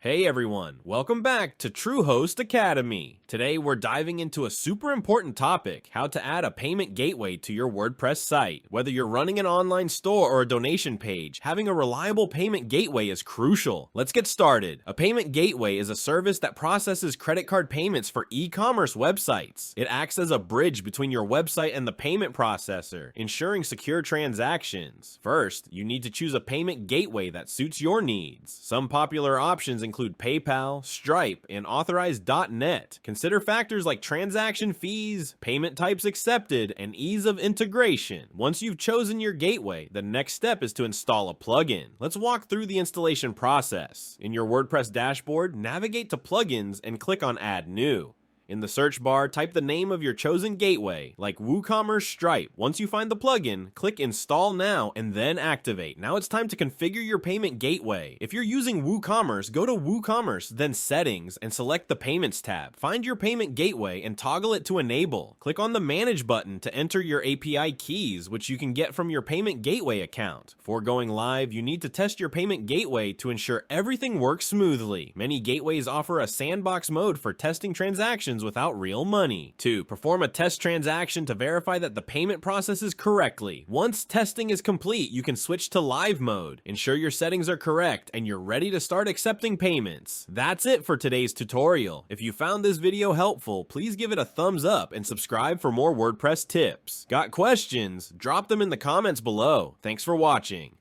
Hey everyone, welcome back to Truehost Academy. Today we're diving into a super important topic, how to add a payment gateway to your WordPress site. Whether you're running an online store or a donation page, having a reliable payment gateway is crucial. Let's get started. A payment gateway is a service that processes credit card payments for e-commerce websites. It acts as a bridge between your website and the payment processor, ensuring secure transactions. First, you need to choose a payment gateway that suits your needs. Some popular options include PayPal, Stripe, and Authorized.net. Consider factors like transaction fees, payment types accepted, and ease of integration. Once you've chosen your gateway, the next step is to install a plugin. Let's walk through the installation process. In your WordPress dashboard, navigate to Plugins and click on Add New. In the search bar, type the name of your chosen gateway, like WooCommerce Stripe. Once you find the plugin, click Install Now and then Activate. Now it's time to configure your payment gateway. If you're using WooCommerce, go to WooCommerce, then Settings, and select the Payments tab. Find your payment gateway and toggle it to Enable. Click on the Manage button to enter your API keys, which you can get from your payment gateway account. Before going live, you need to test your payment gateway to ensure everything works smoothly. Many gateways offer a sandbox mode for testing transactions without real money. 2. Perform a test transaction to verify that the payment processes correctly. Once testing is complete, you can switch to live mode. Ensure your settings are correct and you're ready to start accepting payments. That's it for today's tutorial. If you found this video helpful, please give it a thumbs up and subscribe for more WordPress tips. Got questions? Drop them in the comments below. Thanks for watching.